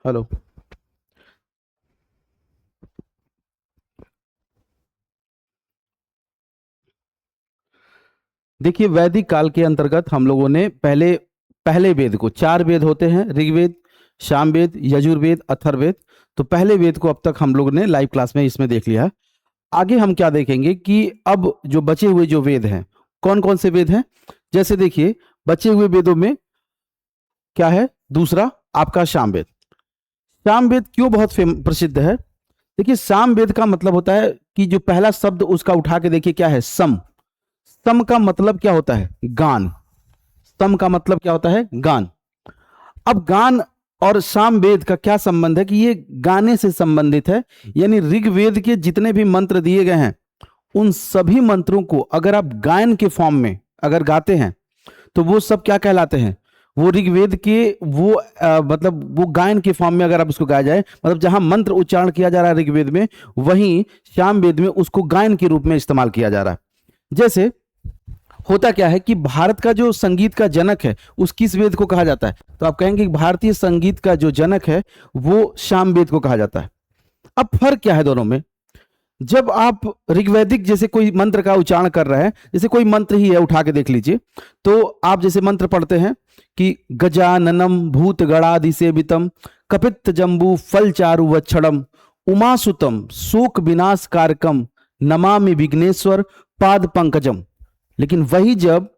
Hello. देखिए, वैदिक काल के अंतर्गत हम लोगों ने पहले पहले वेद को, चार वेद होते हैं, ऋग्वेद, सामवेद, यजुर्वेद, अथर्ववेद। तो पहले वेद को अब तक हम लोगों ने लाइव क्लास में इसमें देख लिया है। आगे हम क्या देखेंगे कि अब जो बचे हुए जो वेद हैं, कौन कौन से वेद हैं। जैसे देखिए, बचे हुए वेदों में क्या है, दूसरा आपका सामवेद। सामवेद क्यों बहुत प्रसिद्ध है? देखिए, सामवेद का मतलब होता है कि जो पहला शब्द उसका उठा के देखिए क्या है, सम। सम का मतलब क्या होता है, गान। सम का मतलब क्या होता है, गान। अब गान और सामवेद का क्या संबंध है कि ये गाने से संबंधित है। यानी ऋग्वेद के जितने भी मंत्र दिए गए हैं, उन सभी मंत्रों को अगर आप गायन के फॉर्म में अगर गाते हैं तो वो सब क्या कहलाते हैं, वो ऋग्वेद के वो मतलब वो गायन के फॉर्म में अगर आप उसको गाया जाए, मतलब जहां मंत्र उच्चारण किया जा रहा है ऋग्वेद में, वहीं सामवेद में उसको गायन के रूप में इस्तेमाल किया जा रहा है। जैसे होता क्या है कि भारत का जो संगीत का जनक है उस किस वेद को कहा जाता है, तो आप कहेंगे कि भारतीय संगीत का जो जनक है वो सामवेद को कहा जाता है। अब फर्क क्या है दोनों में? जब आप ऋग्वैदिक जैसे कोई मंत्र का उच्चारण कर रहे हैं, जैसे कोई मंत्र ही है, उठा के देख लीजिए, तो आप जैसे मंत्र पढ़ते हैं कि गजाननम भूत गणादि सेवितम कपित जंबू फल चारु वक्षणम उमासुतम शोक विनाश कारकम नमामि विघ्नेश्वर पाद पंकजम। लेकिन वही जब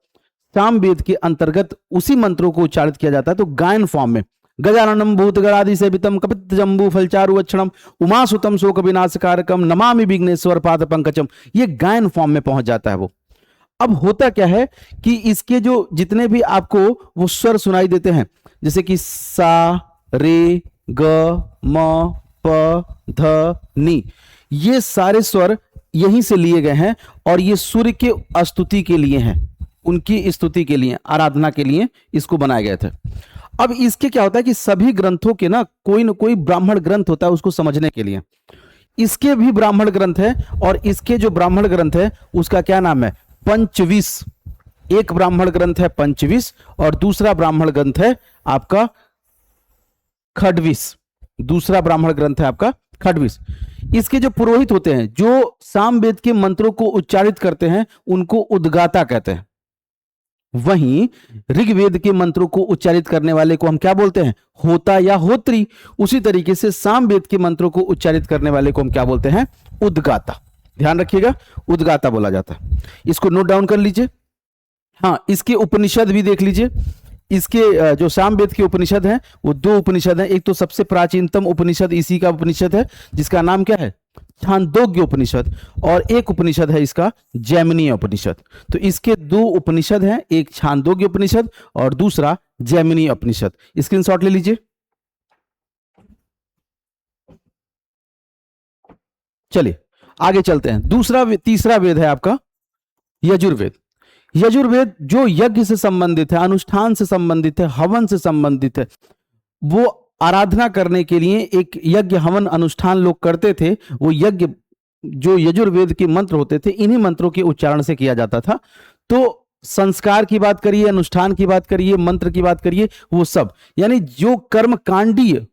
सामवेद के अंतर्गत उसी मंत्रों को उच्चारित किया जाता है तो गायन फॉर्म में, गजाननम भूत गणादि सेवितम कपित जंबू फलचारु वक्षणम उमासुतम शोक विनाशकारकम नमामि विघ्नेश्वर पाद पंकजम, ये गायन फॉर्म में पहुंच जाता है वो। अब होता क्या है कि इसके जो जितने भी आपको वो स्वर सुनाई देते हैं, जैसे कि सा रे ग म प ध नी, ये सारे स्वर यहीं से लिए गए हैं और ये सूर्य के स्तुति के लिए हैं, उनकी स्तुति के लिए, आराधना के लिए इसको बनाए गए थे। अब इसके क्या होता है कि सभी ग्रंथों के ना कोई ब्राह्मण ग्रंथ होता है उसको समझने के लिए। इसके भी ब्राह्मण ग्रंथ है और इसके जो ब्राह्मण ग्रंथ है उसका क्या नाम है, पंचविश। एक ब्राह्मण ग्रंथ है पंचविश और दूसरा ब्राह्मण ग्रंथ है आपका खडविश। दूसरा ब्राह्मण ग्रंथ है आपका खडविश। इसके जो पुरोहित होते हैं जो सामवेद के मंत्रों को उच्चारित करते हैं उनको उद्गाता कहते हैं। वहीं ऋग्वेद के मंत्रों को उच्चारित करने वाले को हम क्या बोलते हैं, होता या होत्री। उसी तरीके से सामवेद के मंत्रों को उच्चारित करने वाले को हम क्या बोलते हैं, उद्गाता। ध्यान रखिएगा, उद्गाता बोला जाता है। इसको नोट डाउन कर लीजिए। हाँ, इसके उपनिषद भी देख लीजिए। इसके जो सामवेद के उपनिषद हैं वो दो उपनिषद हैं। एक तो सबसे प्राचीनतम उपनिषद इसी का उपनिषद है जिसका नाम क्या है, छांदोग्य उपनिषद, और एक उपनिषद है इसका जैमिनीय उपनिषद। तो इसके दो उपनिषद हैं, एक छांदोग्य उपनिषद और दूसरा जैमिनीय उपनिषद। स्क्रीनशॉट ले लीजिए। चलिए आगे चलते हैं। तीसरा वेद है आपका यजुर्वेद। यजुर्वेद जो यज्ञ से संबंधित है, अनुष्ठान से संबंधित है, हवन से संबंधित है। वो आराधना करने के लिए एक यज्ञ हवन अनुष्ठान लोग करते थे। वो यज्ञ जो यजुर्वेद के मंत्र होते थे, इन्हीं मंत्रों के उच्चारण से किया जाता था। तो संस्कार की बात करिए, अनुष्ठान की बात करिए, मंत्र की बात करिए, वो सब, यानी जो कर्मकांडीय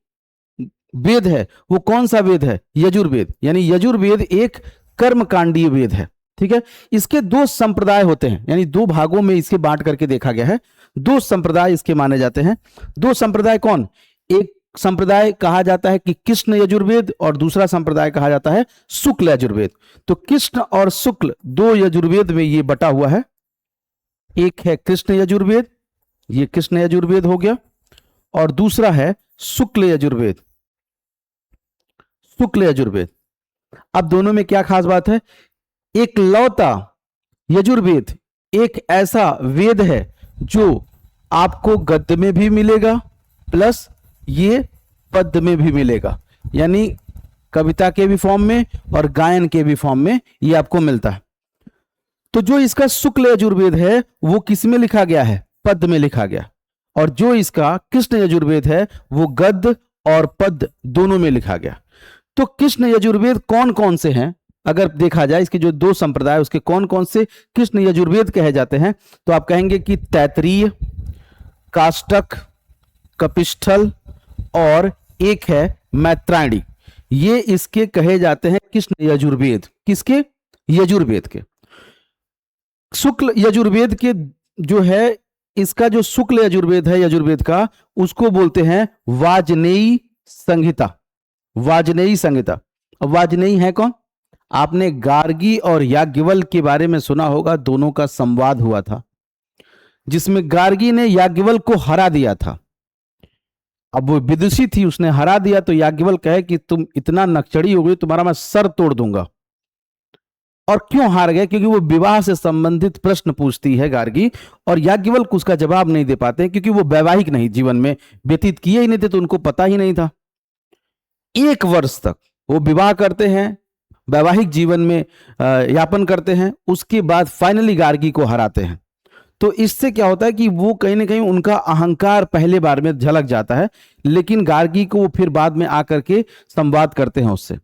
वेद है वो कौन सा वेद है, यजुर्वेद। यानी यजुर्वेद एक कर्मकांडीय वेद है। ठीक है, इसके दो संप्रदाय होते हैं, यानी दो भागों में इसके बांट करके देखा गया है। दो संप्रदाय इसके माने जाते हैं। दो संप्रदाय कौन, एक संप्रदाय कहा जाता है कि कृष्ण यजुर्वेद और दूसरा संप्रदाय कहा जाता है शुक्ल यजुर्वेद। तो कृष्ण और शुक्ल दो यजुर्वेद में ये बटा हुआ है। एक है कृष्ण यजुर्वेद, ये कृष्ण यजुर्वेद हो गया, और दूसरा है शुक्ल यजुर्वेद, शुक्ल यजुर्वेद। अब दोनों में क्या खास बात है, एक लौता यजुर्वेद एक ऐसा वेद है जो आपको गद्य में भी मिलेगा प्लस ये पद्य में भी मिलेगा, यानी कविता के भी फॉर्म में और गायन के भी फॉर्म में ये आपको मिलता है। तो जो इसका शुक्ल यजुर्वेद है वो किस में लिखा गया है, पद्य में लिखा गया, और जो इसका कृष्ण यजुर्वेद है वो गद्य और पद्य दोनों में लिखा गया। तो कृष्ण यजुर्वेद कौन कौन से हैं, अगर देखा जाए इसके जो दो संप्रदाय उसके कौन कौन से कृष्ण यजुर्वेद कहे जाते हैं, तो आप कहेंगे कि तैत्तिरीय, काष्टक, कपिष्ठल और एक है मैत्रायणी। ये इसके कहे जाते हैं कृष्ण यजुर्वेद। किसके? यजुर्वेद के। शुक्ल यजुर्वेद के जो है, इसका जो शुक्ल यजुर्वेद है यजुर्वेद का, उसको बोलते हैं वाजनेयी संहिता। वाजनेयी संहिता। अब वाजनेयी है कौन? आपने गार्गी और याज्ञवल्क्य के बारे में सुना होगा, दोनों का संवाद हुआ था जिसमें गार्गी ने याज्ञवल्क्य को हरा दिया था। अब वो विदुषी थी, उसने हरा दिया, तो याज्ञवल्क्य कहे कि तुम इतना नकचड़ी हो गई, तुम्हारा मैं सर तोड़ दूंगा। और क्यों हार गए? क्योंकि वो विवाह से संबंधित प्रश्न पूछती है गार्गी, और याज्ञवल्क्य उसका जवाब नहीं दे पाते क्योंकि वो वैवाहिक नहीं, जीवन में व्यतीत किए ही नहीं थे, तो उनको पता ही नहीं था। 1 वर्ष तक वो विवाह करते हैं, वैवाहिक जीवन में यापन करते हैं, उसके बाद फाइनली गार्गी को हराते हैं। तो इससे क्या होता है कि वो कहीं ना कहीं उनका अहंकार पहले बार में झलक जाता है, लेकिन गार्गी को वो फिर बाद में आकर के संवाद करते हैं उससे।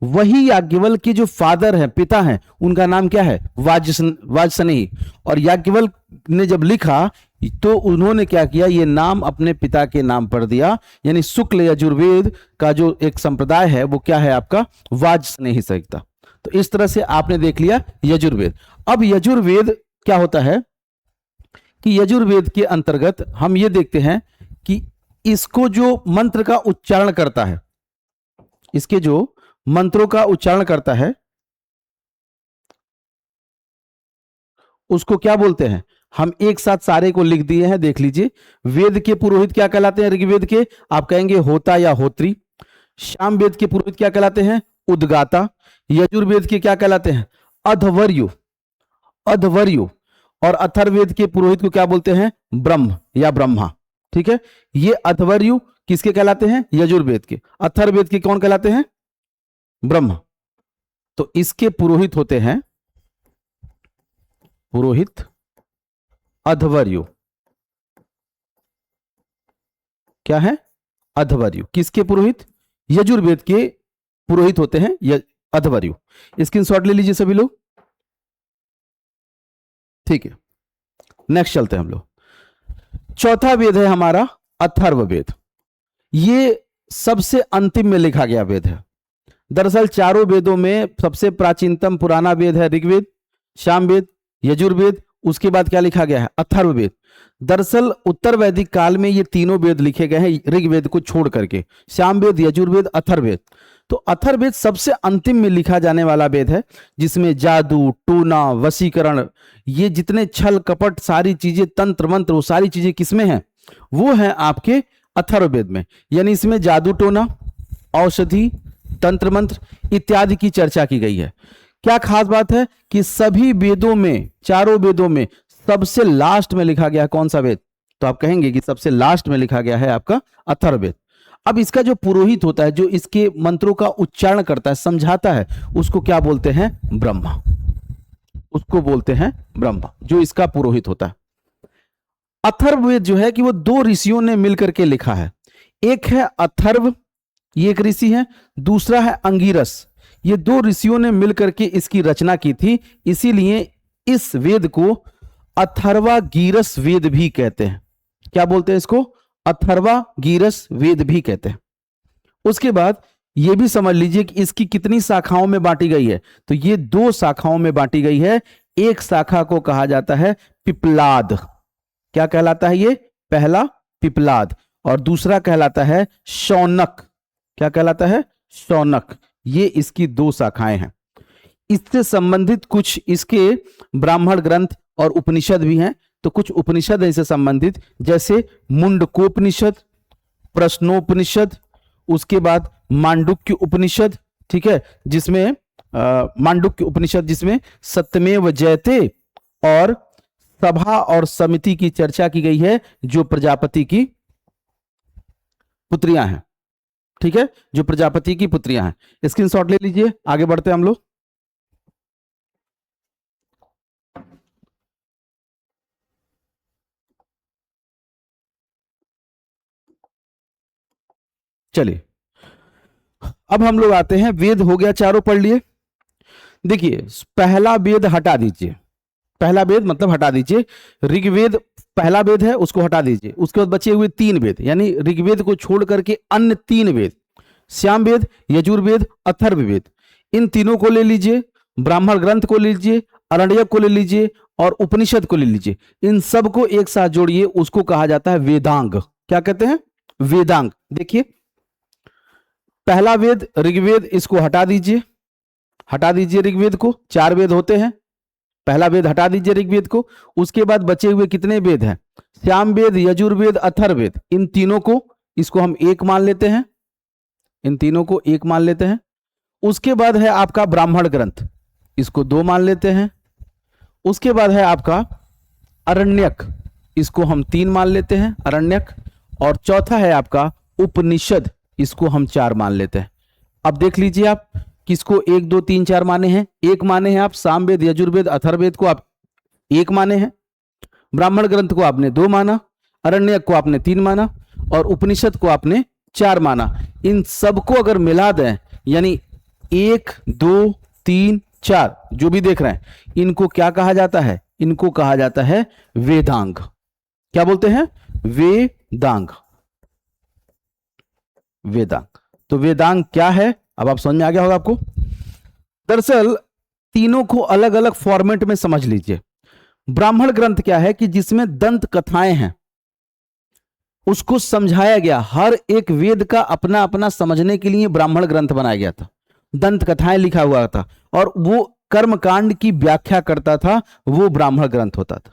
वही याज्ञवल्क्य के जो फादर हैं, पिता हैं, उनका नाम क्या है? वाजसनेयी। और याज्ञवल्क्य ने जब लिखा तो उन्होंने क्या किया, ये नाम अपने पिता के नाम पर दिया, यानी शुक्ल यजुर्वेद का जो एक संप्रदाय है वो क्या है आपका? वाजसनेयी संहिता। तो इस तरह से आपने देख लिया यजुर्वेद। अब यजुर्वेद क्या होता है कि यजुर्वेद के अंतर्गत हम ये देखते हैं कि इसको जो मंत्र का उच्चारण करता है, इसके जो मंत्रों का उच्चारण करता है उसको क्या बोलते हैं? हम एक साथ सारे को लिख दिए हैं, देख लीजिए। वेद के पुरोहित क्या कहलाते हैं? ऋग्वेद के आप कहेंगे होता या होत्री। सामवेद के पुरोहित क्या कहलाते हैं? उद्गाता। यजुर्वेद के क्या कहलाते हैं? अध्वर्यु। अध्वर्यु। और अथर्ववेद के पुरोहित को क्या बोलते हैं? ब्रह्म या ब्रह्मा। ठीक है, ये अध्वर्यु किसके कहलाते हैं? यजुर्वेद के। अथर्ववेद के कौन कहलाते हैं? ब्रह्म। तो इसके पुरोहित होते हैं पुरोहित अध्वर्यु। क्या है? अध्वर्यु। किसके पुरोहित? यजुर्वेद के पुरोहित होते हैं अध्वर्यु। स्क्रीनशॉट ले लीजिए सभी लोग। ठीक है, नेक्स्ट चलते हैं हम लोग। चौथा वेद है हमारा अथर्ववेद। ये सबसे अंतिम में लिखा गया वेद है। दरअसल चारों वेदों में सबसे प्राचीनतम पुराना वेद है ऋग्वेद, सामवेद, यजुर्वेद, उसके बाद क्या लिखा गया है? अथर्ववेद। दरअसल उत्तर वैदिक काल में ये तीनों वेद लिखे गए हैं ऋग्वेद को छोड़ करके, सामवेद, यजुर्वेद, अथर्ववेद। तो अथर्ववेद सबसे अंतिम में लिखा जाने वाला वेद है, जिसमें जादू, टोना, वशीकरण, ये जितने छल कपट सारी चीजें, तंत्र मंत्र, वो सारी चीजें किसमें हैं? वो है आपके अथर्ववेद में। यानी इसमें जादू टोना, औषधि, तंत्र मंत्र इत्यादि की चर्चा की गई है। क्या खास बात है कि सभी वेदों में, चारों वेदों में सबसे लास्ट में लिखा गया है कौन सा वेद? तो आप कहेंगे कि सबसे लास्ट में लिखा गया है आपका अथर्ववेद। अब इसका जो पुरोहित होता है, जो इसके मंत्रों का उच्चारण करता है, समझाता है, उसको क्या बोलते हैं? ब्रह्मा। उसको बोलते हैं ब्रह्मा, जो इसका पुरोहित होता है। अथर्ववेद जो है कि वो 2 ऋषियों ने मिलकर के लिखा है। एक है अथर्व, ये एक ऋषि है, दूसरा है अंगिरस। ये 2 ऋषियों ने मिलकर के इसकी रचना की थी, इसीलिए इस वेद को अथर्वागीरस वेद भी कहते हैं। क्या बोलते हैं इसको? अथर्वागीरस वेद भी कहते हैं। उसके बाद ये भी समझ लीजिए कि इसकी कितनी शाखाओं में बांटी गई है? तो ये 2 शाखाओं में बांटी गई है। एक शाखा को कहा जाता है पिप्लाद। क्या कहलाता है ये? पहला पिप्लाद, और दूसरा कहलाता है शौनक। क्या कहलाता है? शौनक। ये इसकी 2 शाखाएं हैं। इससे संबंधित कुछ इसके ब्राह्मण ग्रंथ और उपनिषद भी हैं। तो कुछ उपनिषद है इससे संबंधित, जैसे मुंडकोपनिषद, प्रश्नोपनिषद, उसके बाद मांडुक्य उपनिषद। ठीक है, जिसमें मांडुक्य उपनिषद जिसमें सत्यमेव जयते और सभा और समिति की चर्चा की गई है, जो प्रजापति की पुत्रियां हैं। ठीक है, जो प्रजापति की पुत्रियां हैं। स्क्रीनशॉट ले लीजिए, आगे बढ़ते हैं हम लोग। चलिए, अब हम लोग आते हैं, वेद हो गया चारों पढ़ लिए। देखिए, पहला वेद हटा दीजिए, पहला वेद मतलब हटा दीजिए, ऋग्वेद पहला वेद है उसको हटा दीजिए, उसके बाद बचे हुए 3 वेद, यानी ऋग्वेद को छोड़ करके अन्य 3 वेद, सामवेद, यजुर्वेद, अथर्ववेद, इन तीनों को ले लीजिए, ब्राह्मण ग्रंथ को ले लीजिए, आरण्यक को ले लीजिए और उपनिषद को ले लीजिए, इन सब को एक साथ जोड़िए, उसको कहा जाता है वेदांग। क्या कहते हैं? वेदांग। देखिए पहला वेद ऋग्वेद, इसको हटा दीजिए, हटा दीजिए ऋग्वेद को, 4 वेद होते हैं, पहला वेद हटा दीजिए ऋग्वेद को, उसके बाद बचे हुए कितने वेद हैं? सामवेद, यजुर्वेद, अथर्ववेद, इन तीनों को, इसको हम एक मान लेते हैं, इन तीनों को एक मान लेते हैं। उसके बाद है आपका ब्राह्मण ग्रंथ, इसको 2 मान लेते हैं। उसके बाद है आपका अरण्यक, इसको हम 3 मान लेते हैं, अरण्यक। और चौथा है आपका उपनिषद, इसको हम 4 मान लेते हैं। अब देख लीजिए आप किसको 1 2 3 4 माने हैं? एक माने हैं आप सामवेद, यजुर्वेद, अथर्ववेद को आप एक माने हैं, ब्राह्मण ग्रंथ को आपने 2 माना, अरण्यक को आपने 3 माना और उपनिषद को आपने 4 माना। इन सबको अगर मिला दें, यानी 1 2 3 4 जो भी देख रहे हैं, इनको क्या कहा जाता है? इनको कहा जाता है वेदांग। क्या बोलते हैं? वेदांग। वेदांग। तो वेदांग क्या है अब आप समझ में आ गया होगा आपको। दरअसल तीनों को अलग अलग फॉर्मेट में समझ लीजिए। ब्राह्मण ग्रंथ क्या है कि जिसमें दंत कथाएं हैं, उसको समझाया गया, हर एक वेद का अपना अपना समझने के लिए ब्राह्मण ग्रंथ बनाया गया था, दंत कथाएं लिखा हुआ था और वो कर्मकांड की व्याख्या करता था, वो ब्राह्मण ग्रंथ होता था।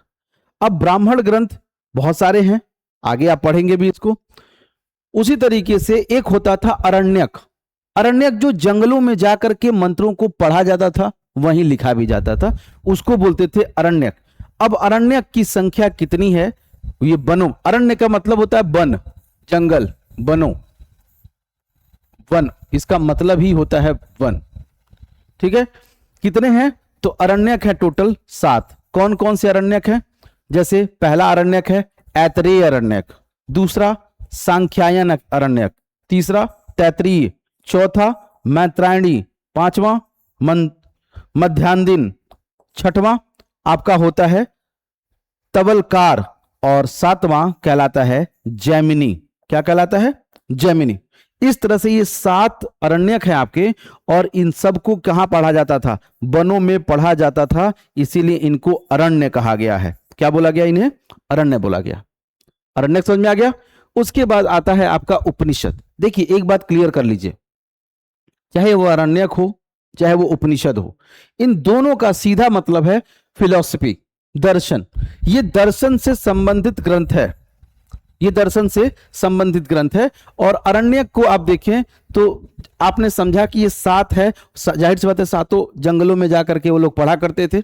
अब ब्राह्मण ग्रंथ बहुत सारे हैं, आगे आप पढ़ेंगे भी इसको। उसी तरीके से एक होता था अरण्यक। अरण्यक जो जंगलों में जाकर के मंत्रों को पढ़ा जाता था, वहीं लिखा भी जाता था, उसको बोलते थे अरण्यक। अब अरण्यक की संख्या कितनी है? ये वनों, अरण्य का मतलब होता है वन, जंगल, वनों, वन, इसका मतलब ही होता है वन। ठीक है, कितने हैं? तो अरण्यक है टोटल 7। कौन कौन से अरण्यक हैं? जैसे पहला अरण्यक है ऐतरेय अरण्यक, दूसरा सांख्यायन अरण्यक, तीसरा तैतरीय, चौथा मैत्रायणी, पांचवा मध्यान्दिन, छठवां आपका होता है तवलकार और 7वां कहलाता है जैमिनी। क्या कहलाता है? जैमिनी। इस तरह से ये 7 अरण्यक हैं आपके, और इन सबको कहां पढ़ा जाता था? वनों में पढ़ा जाता था, इसीलिए इनको अरण्य कहा गया है। क्या बोला गया? इन्हें अरण्य बोला गया। अरण्यक समझ में आ गया। उसके बाद आता है आपका उपनिषद। देखिए एक बात क्लियर कर लीजिए, चाहे वो अरण्यक हो चाहे वो उपनिषद हो, इन दोनों का सीधा मतलब है फिलॉसफी, दर्शन। ये दर्शन से संबंधित ग्रंथ है, ये दर्शन से संबंधित ग्रंथ है। और अरण्यक को आप देखें तो आपने समझा कि ये 7 है, जाहिर सी बात है 7 जंगलों में जाकर के वो लोग पढ़ा करते थे।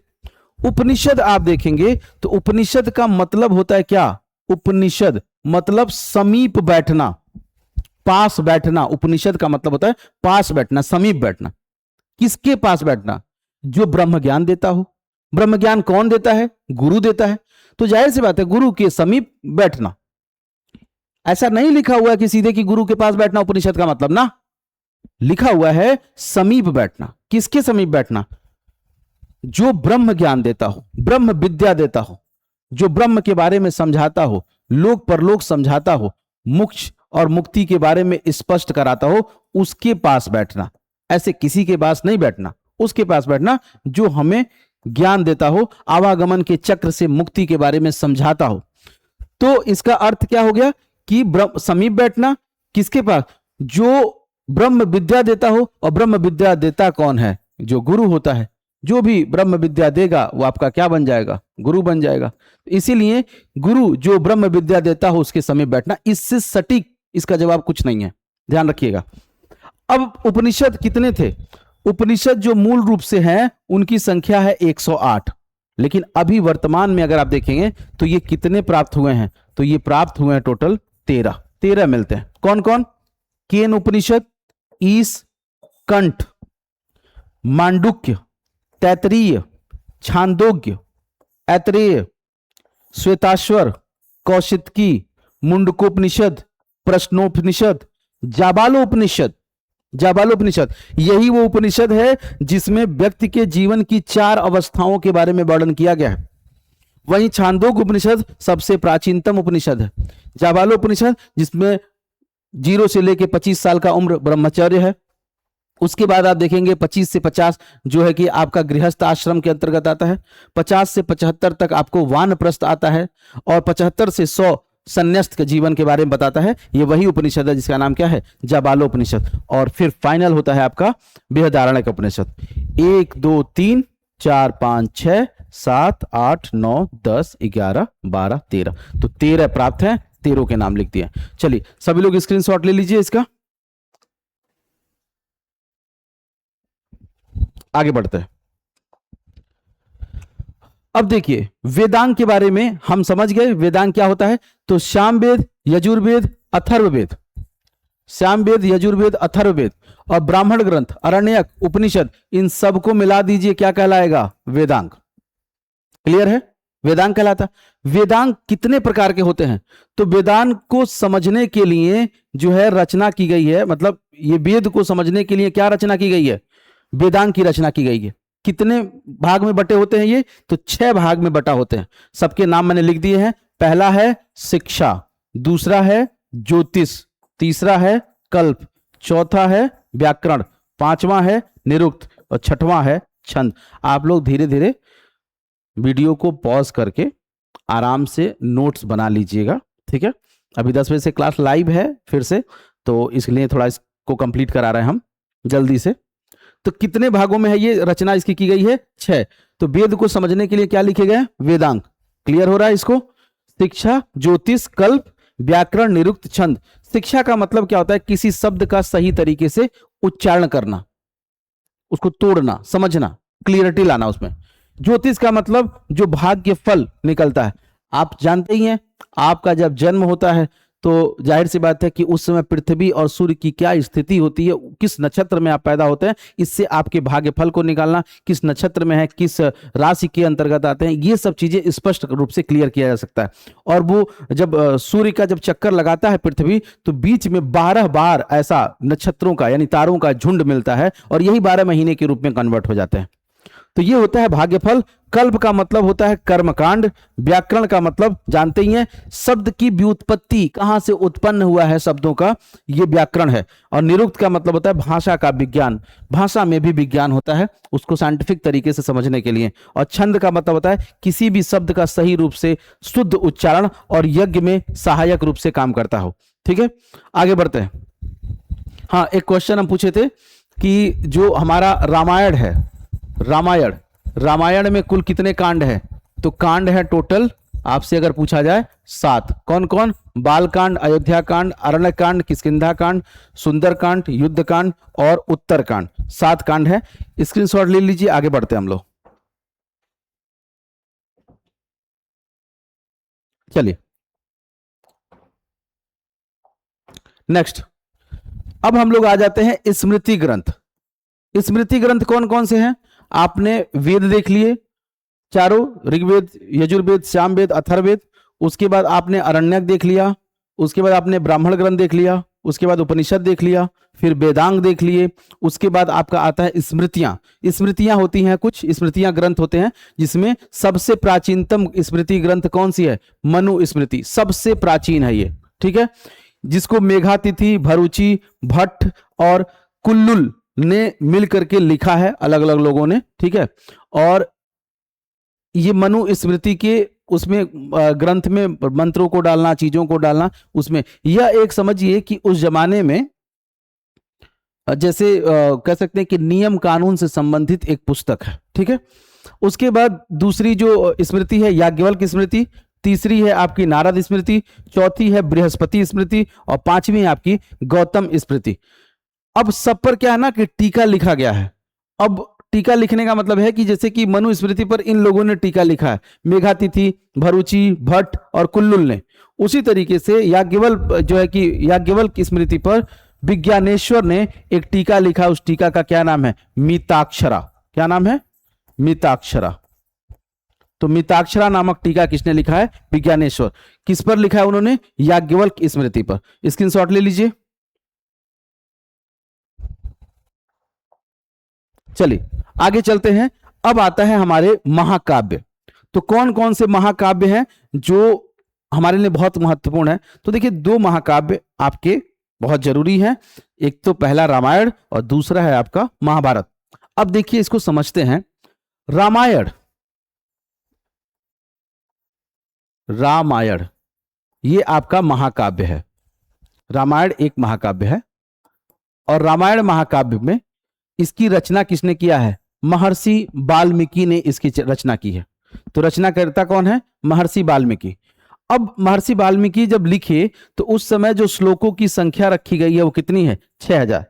उपनिषद आप देखेंगे तो उपनिषद का मतलब होता है क्या? उपनिषद मतलब समीप बैठना, पास बैठना। उपनिषद का मतलब होता है पास बैठना, समीप बैठना। किसके पास बैठना? जो ब्रह्म ज्ञान देता हो। ब्रह्म ज्ञान कौन देता है? गुरु देता है। तो जाहिर सी बात है गुरु के समीप बैठना। ऐसा नहीं लिखा हुआ है कि सीधे कि गुरु के पास बैठना उपनिषद का मतलब ना, लिखा हुआ है समीप बैठना। किसके समीप बैठना? जो ब्रह्म ज्ञान देता हो, ब्रह्म विद्या देता हो, जो ब्रह्म के बारे में समझाता हो, लोक परलोक समझाता हो, मोक्ष और मुक्ति के बारे में स्पष्ट कराता हो, उसके पास बैठना। ऐसे किसी के पास नहीं बैठना, उसके पास बैठना जो हमें ज्ञान देता हो, आवागमन के चक्र से मुक्ति के बारे में समझाता हो। तो इसका अर्थ क्या हो गया कि समीप बैठना। किसके पास? जो ब्रह्म विद्या देता हो। और ब्रह्म विद्या देता कौन है? जो गुरु होता है। जो भी ब्रह्म विद्या देगा वो आपका क्या बन जाएगा? गुरु बन जाएगा। इसीलिए गुरु जो ब्रह्म विद्या देता हो उसके समीप बैठना। इससे सटीक इसका जवाब कुछ नहीं है, ध्यान रखिएगा। अब उपनिषद कितने थे? उपनिषद जो मूल रूप से हैं उनकी संख्या है 108, लेकिन अभी वर्तमान में अगर आप देखेंगे तो ये कितने प्राप्त हुए हैं? तो ये प्राप्त हुए हैं टोटल 13 मिलते हैं। कौन कौन? केन उपनिषद, ईश, कंठ, मांडुक्य, तैतरीय, छांदोग्य, ऐतरेय, श्वेताश्वर, कौशितकी, मुंडकोपनिषद, प्रश्नोपनिषद, जाबालोपनिषद। जाबालोपनिषद यही वो उपनिषद है जिसमें व्यक्ति के जीवन की 4 अवस्थाओं के बारे में वर्णन किया गया है। वहीं छांदोग्य उपनिषद सबसे प्राचीनतम उपनिषद है। जाबालोपनिषद जिसमें 0 से लेके 25 साल का उम्र ब्रह्मचर्य है। उसके बाद आप देखेंगे 25 से 50 जो है कि आपका गृहस्थ आश्रम के अंतर्गत आता है। 50 से 75 तक आपको वानप्रस्थ आता है और 75 से 100 संन्यास्त के जीवन के बारे में बताता है। ये वही उपनिषद है जिसका नाम क्या है, जाबालोपनिषद। और फिर फाइनल होता है आपका बृहदारण्यक उपनिषद। 1 2 3 4 5 6 7 8 9 10 11 12 13, तो 13 प्राप्त है, 13 के नाम लिख दिए। चलिए सभी लोग स्क्रीनशॉट ले लीजिए इसका, आगे बढ़ते हैं। अब देखिए वेदांग के बारे में हम समझ गए। वेदांग क्या होता है, तो सामवेद, यजुर्वेद, अथर्ववेद, सामवेद, यजुर्वेद, अथर्ववेद और ब्राह्मण ग्रंथ, अरण्यक, उपनिषद, इन सबको मिला दीजिए, क्या कहलाएगा, वेदांग। क्लियर है, वेदांग कहलाता। वेदांग कितने प्रकार के होते हैं, तो वेदांग को समझने के लिए जो है रचना की गई है, मतलब ये वेद को समझने के लिए क्या रचना की गई है, वेदांग की रचना की गई है। कितने भाग में बटे होते हैं ये, तो 6 भाग में बटा होते हैं। सबके नाम मैंने लिख दिए हैं। पहला है शिक्षा, दूसरा है ज्योतिष, तीसरा है कल्प, चौथा है व्याकरण, पांचवा है निरुक्त और छठवां है छंद। आप लोग धीरे धीरे वीडियो को पॉज करके आराम से नोट्स बना लीजिएगा, ठीक है। अभी 10 बजे से क्लास लाइव है फिर से, तो इसलिए थोड़ा इसको कंप्लीट करा रहे हैं हम जल्दी से। तो कितने भागों में है ये रचना इसकी की गई है, 6। तो वेद को समझने के लिए क्या लिखे गए, वेदांग। क्लियर हो रहा है इसको, शिक्षा, ज्योतिष, कल्प, व्याकरण, निरुक्त, छंद। शिक्षा का मतलब क्या होता है, किसी शब्द का सही तरीके से उच्चारण करना, उसको तोड़ना, समझना, क्लियरिटी लाना उसमें। ज्योतिष का मतलब जो भाग्य फल निकलता है। आप जानते ही हैं, आपका जब जन्म होता है तो जाहिर सी बात है कि उस समय पृथ्वी और सूर्य की क्या स्थिति होती है, किस नक्षत्र में आप पैदा होते हैं, इससे आपके भाग्य फल को निकालना, किस नक्षत्र में है, किस राशि के अंतर्गत आते हैं, ये सब चीजें स्पष्ट रूप से क्लियर किया जा सकता है। और वो जब सूर्य का जब चक्कर लगाता है पृथ्वी, तो बीच में 12 बार ऐसा नक्षत्रों का यानी तारों का झुंड मिलता है और यही 12 महीने के रूप में कन्वर्ट हो जाते हैं। तो ये होता है भाग्यफल। कल्प का मतलब होता है कर्मकांड। व्याकरण का मतलब जानते ही हैं, शब्द की व्युत्पत्ति, कहां से उत्पन्न हुआ है शब्दों का, ये व्याकरण है। और निरुक्त का मतलब होता है भाषा का विज्ञान, भाषा में भी विज्ञान होता है उसको साइंटिफिक तरीके से समझने के लिए। और छंद का मतलब होता है किसी भी शब्द का सही रूप से शुद्ध उच्चारण और यज्ञ में सहायक रूप से काम करता हो, ठीक है। आगे बढ़ते हैं। हाँ, एक क्वेश्चन हम पूछे थे कि जो हमारा रामायण है, रामायण में कुल कितने कांड हैं, तो कांड है टोटल, आपसे अगर पूछा जाए 7। कौन कौन, बाल कांड, अयोध्या कांड, अरण्य कांड, किष्किंधा कांड, सुंदर कांड, युद्ध कांड और उत्तर कांड। 7 कांड है। स्क्रीनशॉट ले लीजिए, आगे बढ़ते हैं हम लोग। चलिए नेक्स्ट, अब हम लोग आ जाते हैं स्मृति ग्रंथ। स्मृति ग्रंथ कौन कौन से हैं, आपने वेद देख लिए चारों, ऋग्वेद, यजुर्वेद, सामवेद, अथर्ववेद। उसके बाद आपने अरण्यक देख लिया, उसके बाद आपने ब्राह्मण ग्रंथ देख लिया, उसके बाद उपनिषद देख लिया, फिर वेदांग देख लिए। उसके बाद आपका आता है स्मृतियां। स्मृतियां होती हैं, कुछ स्मृतियां ग्रंथ होते हैं जिसमें सबसे प्राचीनतम स्मृति ग्रंथ कौन सी है, मनु स्मृति, सबसे प्राचीन है ये, ठीक है। जिसको मेघातिथि, भरूची, भट्ट और कुल्लुल ने मिल करके लिखा है, अलग अलग लोगों ने, ठीक है। और ये मनु स्मृति के उसमें ग्रंथ में मंत्रों को डालना, चीजों को डालना, उसमें यह एक समझिए कि उस जमाने में जैसे कह सकते हैं कि नियम कानून से संबंधित एक पुस्तक है, ठीक है। उसके बाद दूसरी जो स्मृति है याज्ञवल्क्य स्मृति, तीसरी है आपकी नारद स्मृति, चौथी है बृहस्पति स्मृति और पांचवी है आपकी गौतम स्मृति। अब सब पर क्या है ना कि टीका लिखा गया है। अब टीका लिखने का मतलब है कि जैसे कि मनु स्मृति पर इन लोगों ने टीका लिखा है, मेघातिथि, भरूची, भट्ट और कुल्लुल ने। उसी तरीके से याज्ञवल्क्य जो है कि याज्ञवल्क्य स्मृति पर विज्ञानेश्वर ने एक टीका लिखा। उस टीका का क्या नाम है, मिताक्षरा। क्या नाम है, मिताक्षरा। तो मिताक्षरा नामक टीका किसने लिखा है, विज्ञानेश्वर। किस पर लिखा है उन्होंने, याज्ञवल्क्य स्मृति पर। स्क्रीनशॉट ले लीजिए। चलिए आगे चलते हैं। अब आता है हमारे महाकाव्य। तो कौन कौन से महाकाव्य हैं जो हमारे लिए बहुत महत्वपूर्ण है? तो देखिए, दो महाकाव्य आपके बहुत जरूरी हैं। एक तो पहला रामायण और दूसरा है आपका महाभारत। अब देखिए, इसको समझते हैं। रामायण, रामायण ये आपका महाकाव्य है। रामायण एक महाकाव्य है और रामायण महाकाव्य में इसकी रचना किसने किया है? महर्षि वाल्मीकि ने इसकी रचना की है। तो रचनाकर्ता कौन है? महर्षि वाल्मीकि। अब महर्षि वाल्मीकि जब लिखे तो उस समय जो श्लोकों की संख्या रखी गई है वो कितनी है? 6000।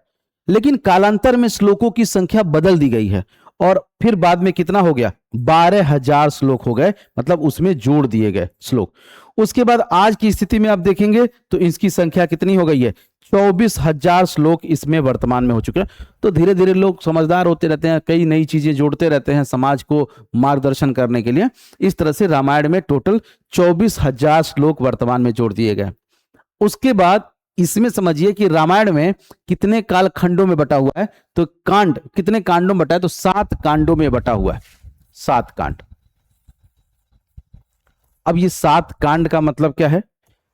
लेकिन कालांतर में श्लोकों की संख्या बदल दी गई है और फिर बाद में कितना हो गया? 12000 श्लोक हो गए, मतलब उसमें जोड़ दिए गए श्लोक। उसके बाद आज की स्थिति में आप देखेंगे तो इसकी संख्या कितनी हो गई है? 24000 श्लोक इसमें वर्तमान में हो चुके हैं। तो धीरे धीरे लोग समझदार होते रहते हैं, कई नई चीजें जोड़ते रहते हैं समाज को मार्गदर्शन करने के लिए। इस तरह से रामायण में टोटल 24000 श्लोक वर्तमान में जोड़ दिए गए। उसके बाद इसमें समझिए कि रामायण में कितने कालखंडों में बटा हुआ है? तो कांड कितने कांडों में बटा है? तो 7 कांडों में बटा हुआ है, 7 कांड। अब ये 7 कांड का मतलब क्या है?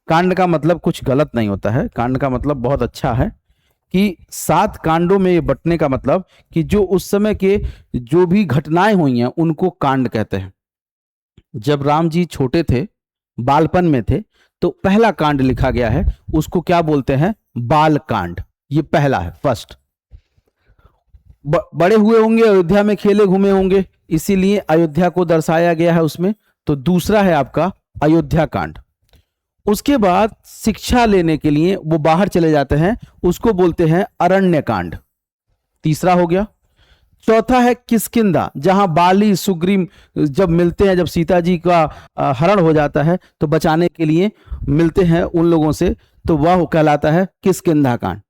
कांड का मतलब कुछ गलत नहीं होता है, कांड का मतलब बहुत अच्छा है कि 7 कांडों में ये बटने का मतलब कि जो उस समय के जो भी घटनाएं हुई हैं उनको कांड कहते हैं। जब राम जी छोटे थे, बालपन में थे, तो पहला कांड लिखा गया है, उसको क्या बोलते हैं? बाल कांड। ये पहला है, फर्स्ट। बड़े हुए होंगे, अयोध्या में खेले घूमे होंगे, इसीलिए अयोध्या को दर्शाया गया है उसमें। तो दूसरा है आपका अयोध्या कांड। उसके बाद शिक्षा लेने के लिए वो बाहर चले जाते हैं, उसको बोलते हैं अरण्य कांड, तीसरा हो गया। चौथा है किष्किंधा, जहां बाली सुग्रीव जब मिलते हैं, जब सीता जी का हरण हो जाता है तो बचाने के लिए मिलते हैं उन लोगों से, तो वह कहलाता है किष्किंधा कांड।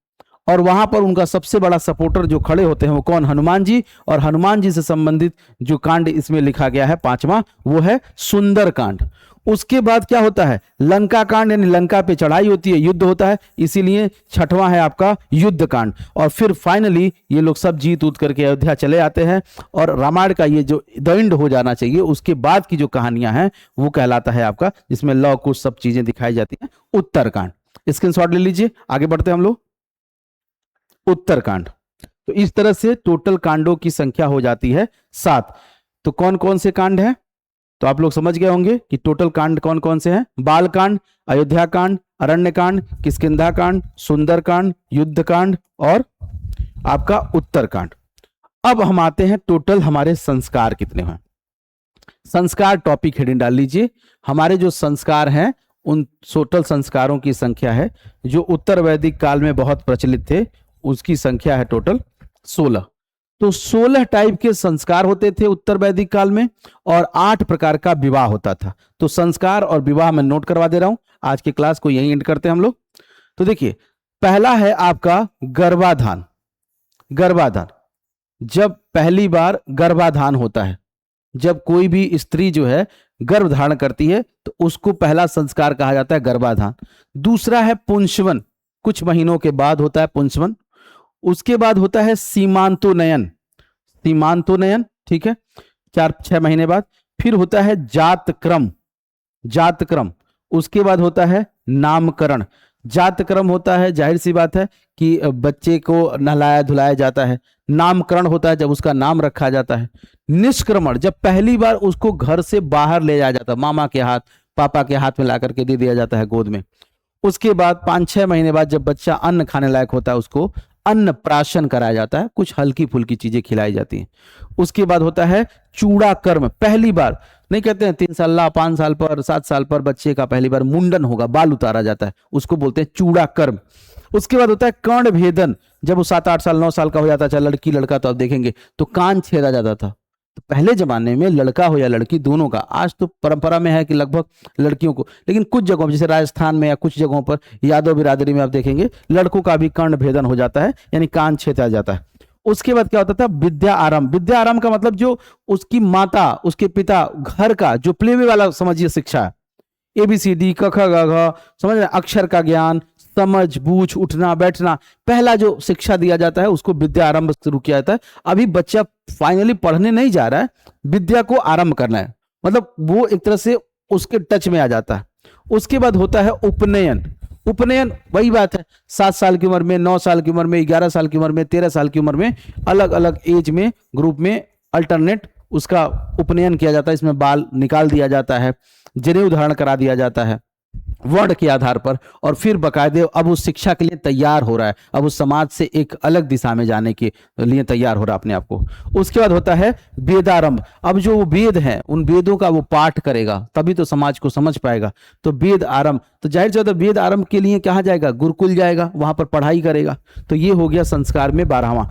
और वहां पर उनका सबसे बड़ा सपोर्टर जो खड़े होते हैं वो कौन? हनुमान जी। और हनुमान जी से संबंधित जो कांड इसमें लिखा गया है पांचवा, वो है सुंदर कांड। उसके बाद क्या होता है? लंका कांड, यानी लंका पे चढ़ाई होती है, युद्ध होता है, इसीलिए छठवां है आपका युद्ध कांड। और फिर फाइनली ये लोग सब जीत उत करके अयोध्या चले आते हैं और रामायण का ये जो द एंड हो जाना चाहिए, उसके बाद की जो कहानियां हैं वो कहलाता है आपका, जिसमें लव कुश सब चीजें दिखाई जाती हैं, उत्तरकांड। स्क्रीनशॉट ले लीजिए, आगे बढ़ते हैं हम लोग। उत्तरकांड। तो इस तरह से टोटल कांडों की संख्या हो जाती है 7। तो कौन कौन से कांड हैं? तो आप लोग समझ गए होंगे कि टोटल कांड कौन कौन से हैं। बाल कांड, अयोध्या कांड, अरण्य कांड, किष्किंधा कांड, सुंदर कांड, युद्ध कांड और आपका उत्तर कांड। अब हम आते हैं टोटल हमारे संस्कार कितने हैं। संस्कार टॉपिक हेडिंग डाल लीजिए। हमारे जो संस्कार हैं उन टोटल संस्कारों की संख्या है, जो उत्तर वैदिक काल में बहुत प्रचलित थे, उसकी संख्या है टोटल 16। तो 16 टाइप के संस्कार होते थे उत्तर वैदिक काल में और 8 प्रकार का विवाह होता था। तो संस्कार और विवाह मैं नोट करवा दे रहा हूं। आज की क्लास को यहीं एंड करते हैं हम लोग। तो देखिए, पहला है आपका गर्भाधान। गर्भाधान, जब पहली बार गर्भाधान होता है, जब कोई भी स्त्री जो है गर्भ धारण करती है तो उसको पहला संस्कार कहा जाता है गर्भाधान। दूसरा है पुंसवन, कुछ महीनों के बाद होता है पुंसवन। उसके बाद होता है सीमांतोनयन। सीमांतोनयन, ठीक है, 4-6 महीने बाद। फिर होता है जातक्रम। जातक्रम। उसके बाद होता है नामकरण। जातक्रम होता है, जाहिर सी बात है कि बच्चे को नहलाया धुलाया जाता है। नामकरण होता है जब उसका नाम रखा जाता है। निष्क्रमण, जब पहली बार उसको घर से बाहर ले जाया जाता है, मामा के हाथ पापा के हाथ में ला करके दे दिया जाता है गोद में। उसके बाद 5-6 महीने बाद जब बच्चा अन्न खाने लायक होता है उसको अन्न प्राशन कराया जाता है, कुछ हल्की फुल्की चीजें खिलाई जाती हैं। उसके बाद होता है चूड़ा कर्म। पहली बार नहीं कहते हैं 3 साल 5 साल पर 7 साल पर बच्चे का पहली बार मुंडन होगा, बाल उतारा जाता है, उसको बोलते हैं चूड़ा कर्म। उसके बाद होता है कर्ण भेदन। जब वो 7-8 साल 9 साल का हो जाता था, लड़की लड़का, तो आप देखेंगे तो कान छेदा जाता था। तो पहले जमाने में लड़का हो या लड़की दोनों का, आज तो परंपरा में है कि लगभग लड़कियों को, लेकिन कुछ जगहों पर जैसे राजस्थान में या कुछ जगहों पर यादव बिरादरी में आप देखेंगे लड़कों का भी कर्ण भेदन हो जाता है, यानी कान छेदा जाता है। उसके बाद क्या होता था? विद्या आरंभ। विद्या आरंभ का मतलब जो उसकी माता उसके पिता घर का जो प्लेवे वाला समझिए शिक्षा है, ABCD क ख ग घ, समझ रहे, अक्षर का ज्ञान, समझ बूझ, उठना बैठना, पहला जो शिक्षा दिया जाता है उसको विद्या आरंभ शुरू किया जाता है। अभी बच्चा फाइनली पढ़ने नहीं जा रहा है, विद्या को आरंभ करना है। मतलब वो एक तरह से उसके टच में आ जाता है। उसके बाद होता है उपनयन। उपनयन वही बात है, 7 साल की उम्र में, 9 साल की उम्र में, 11 साल की उम्र में, 13 साल की उम्र में, अलग अलग एज में, ग्रुप में अल्टरनेट उसका उपनयन किया जाता है। इसमें बाल निकाल दिया जाता है, जनेऊ धारण करा दिया जाता है वर्ण के आधार पर, और फिर बकायदे अब उस शिक्षा के लिए तैयार हो रहा है, अब उस समाज से एक अलग दिशा में जाने के लिए तैयार हो रहा है अपने आप को। उसके बाद होता है वेदारंभ। अब जो वो वेद हैं उन वेदों का वो पाठ करेगा, तभी तो समाज को समझ पाएगा। तो वेद आरंभ, तो जाहिर सी बात है वेद आरंभ के लिए कहाँ जाएगा, गुरुकुल जाएगा, वहां पर पढ़ाई करेगा। तो ये हो गया संस्कार में 12वां।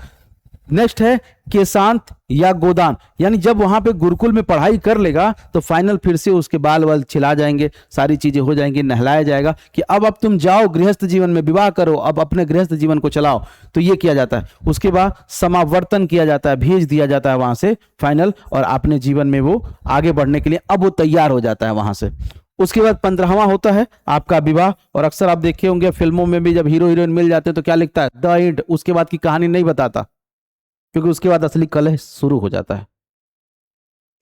नेक्स्ट है केशांत या गोदान, यानी जब वहां पे गुरुकुल में पढ़ाई कर लेगा तो फाइनल फिर से उसके बाल वाल छिला जाएंगे, सारी चीजें हो जाएंगी, नहलाया जाएगा कि अब तुम जाओ गृहस्थ जीवन में, विवाह करो, अब अपने गृहस्थ जीवन को चलाओ। तो ये किया जाता है। उसके बाद समावर्तन किया जाता है, भेज दिया जाता है वहां से फाइनल, और अपने जीवन में वो आगे बढ़ने के लिए अब वो तैयार हो जाता है वहां से। उसके बाद 15वां होता है आपका विवाह। और अक्सर आप देखे होंगे फिल्मों में भी जब हीरो हीरोइन मिल जाते हैं तो क्या लिखता है, द एंड। उसके बाद की कहानी नहीं बताता, क्योंकि उसके बाद असली कलह शुरू हो जाता है,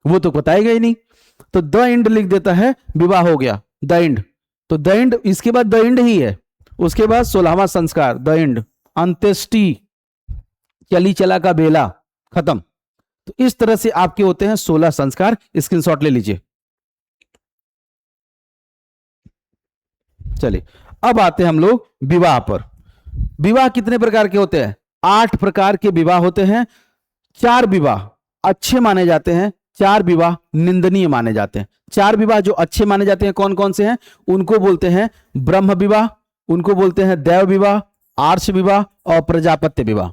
वो तो बताएगा ही नहीं। तो द एंड लिख देता है, विवाह हो गया, द एंड। तो द एंड, इसके बाद द एंड ही है। उसके बाद 16वां संस्कार, द एंड, अंत्येष्टि, चली चला का बेला, खत्म। तो इस तरह से आपके होते हैं 16 संस्कार। स्क्रीनशॉट ले लीजिए। चलिए अब आते हैं हम लोग विवाह पर। विवाह कितने प्रकार के होते हैं, 8 प्रकार के विवाह होते हैं। 4 विवाह अच्छे माने जाते हैं, 4 विवाह निंदनीय माने जाते हैं। 4 विवाह जो अच्छे माने जाते हैं कौन कौन से हैं, उनको बोलते हैं ब्रह्म विवाह, उनको बोलते हैं देव विवाह, आर्ष विवाह और प्रजापत्य विवाह।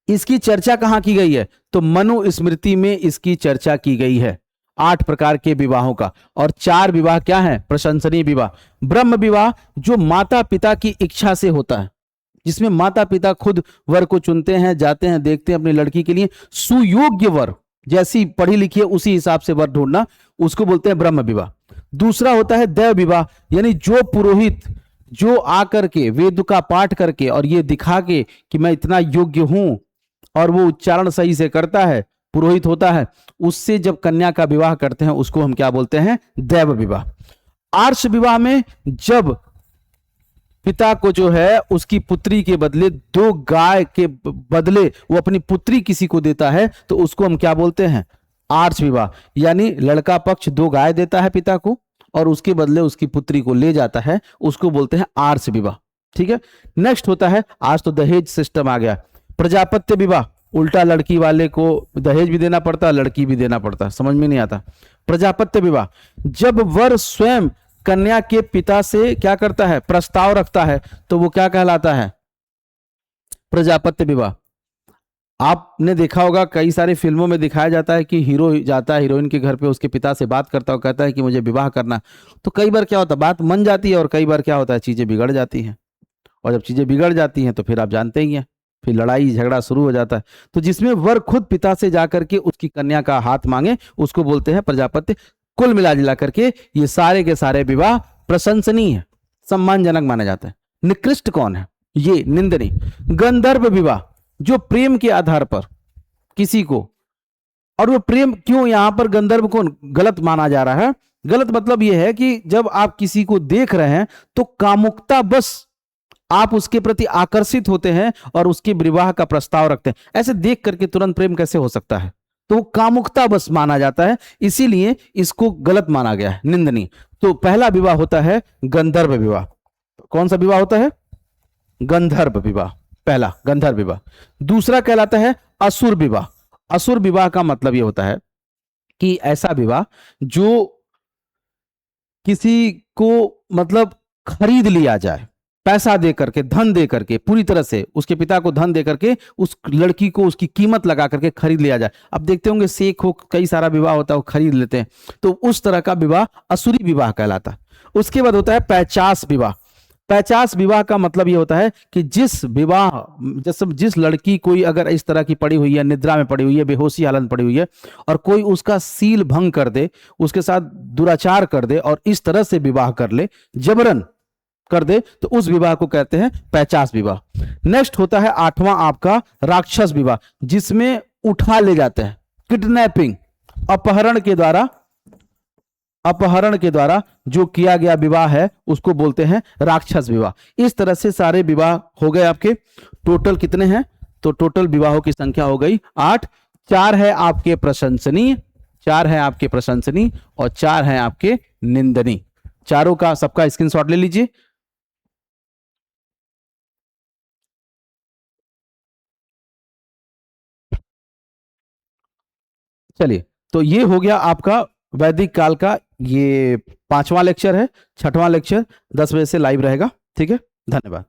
इसकी चर्चा कहां की गई है, तो मनु स्मृति में इसकी चर्चा की गई है 8 प्रकार के विवाहों का। और 4 विवाह क्या है, प्रशंसनीय विवाह। ब्रह्म विवाह जो माता पिता की इच्छा से होता है, जिसमें माता पिता खुद वर को चुनते हैं, जाते हैं, देखते हैं अपनी लड़की के लिए सुयोग्य वर, जैसी पढ़ी लिखी है उसी हिसाब से वर ढूंढना, उसको बोलते हैं ब्रह्म विवाह। दूसरा होता है देव विवाह, यानी जो पुरोहित जो आकर के वेद का पाठ करके और ये दिखा के कि मैं इतना योग्य हूं, और वो उच्चारण सही से करता है, पुरोहित होता है, उससे जब कन्या का विवाह करते हैं उसको हम क्या बोलते हैं, देव विवाह। आर्ष विवाह में जब पिता को जो है उसकी पुत्री के बदले 2 गाय के बदले वो अपनी पुत्री किसी को देता है, तो उसको हम क्या बोलते हैं, आर्ष विवाह। यानी लड़का पक्ष 2 गाय देता है पिता को और उसके बदले उसकी पुत्री को ले जाता है, उसको बोलते हैं आर्ष विवाह। ठीक है। नेक्स्ट होता है, आज तो दहेज सिस्टम आ गया, प्रजापत्य विवाह। उल्टा लड़की वाले को दहेज भी देना पड़ता है, लड़की भी देना पड़ता है, समझ में नहीं आता। प्रजापत्य विवाह, जब वर स्वयं कन्या के पिता से क्या करता है, प्रस्ताव रखता है, तो वो क्या कहलाता है, प्रजापत्य विवाह। आपने देखा होगा कई सारे फिल्मों में दिखाया जाता है कि हीरो जाता है हीरोइन के घर पे, उसके पिता से बात करता है, कहता है कि मुझे विवाह करना। तो कई बार क्या होता है, बात मन जाती है, और कई बार क्या होता है, चीजें बिगड़ जाती हैं। और जब चीजें बिगड़ जाती हैं तो फिर आप जानते ही हैं, फिर लड़ाई झगड़ा शुरू हो जाता है। तो जिसमें वर खुद पिता से जाकर के उसकी कन्या का हाथ मांगे, उसको बोलते हैं प्रजापत्य। कुल मिला जिला करके ये सारे के सारे विवाह प्रशंसनीय है, सम्मानजनक माना जाता है। निकृष्ट कौन है, ये निंदनीय। गंधर्व विवाह, जो प्रेम के आधार पर किसी को, और वो प्रेम क्यों यहां पर गंधर्व को गलत माना जा रहा है, गलत मतलब यह है कि जब आप किसी को देख रहे हैं तो कामुकता बस आप उसके प्रति आकर्षित होते हैं और उसके विवाह का प्रस्ताव रखते हैं। ऐसे देख करके तुरंत प्रेम कैसे हो सकता है, तो कामुकता बस माना जाता है, इसीलिए इसको गलत माना गया है, निंदनीय। तो पहला विवाह होता है गंधर्व विवाह। कौन सा विवाह होता है, गंधर्व विवाह, पहला गंधर्व विवाह। दूसरा कहलाता है असुर विवाह। असुर विवाह का मतलब यह होता है कि ऐसा विवाह जो किसी को मतलब खरीद लिया जाए, पैसा दे करके, धन दे करके, पूरी तरह से उसके पिता को धन दे करके उस लड़की को उसकी कीमत लगा करके खरीद लिया जाए। अब देखते होंगे सेख हो, कई सारा विवाह होता है, वो खरीद लेते हैं, तो उस तरह का विवाह असुरी विवाह कहलाता है। उसके बाद होता है पैचास विवाह। पैचास विवाह का मतलब ये होता है कि जिस लड़की कोई अगर इस तरह की पड़ी हुई है, निद्रा में पड़ी हुई है, बेहोशी हालत में पड़ी हुई है, और कोई उसका सील भंग कर दे, उसके साथ दुराचार कर दे और इस तरह से विवाह कर ले, जबरन कर दे, तो उस विवाह को कहते हैं पैचास विवाह। नेक्स्ट होता है 8वां आपका राक्षस विवाह, जिसमें उठा ले जाते हैं, किडनैपिंग, अपहरण के द्वारा अपहरण के द्वारा जो किया गया विवाह है उसको बोलते हैं राक्षस विवाह। इस तरह से सारे विवाह हो गए आपके। टोटल कितने हैं? तो टोटल विवाहों की संख्या हो गई 8। 4 है आपके प्रशंसनीय, 4 है आपके प्रशंसनीय और 4 है आपके निंदनीय। चारों का सबका स्क्रीनशॉट ले लीजिए। चलिए, तो ये हो गया आपका वैदिक काल का ये 5वां लेक्चर है। 6वां लेक्चर 10 बजे से लाइव रहेगा। ठीक है, धन्यवाद।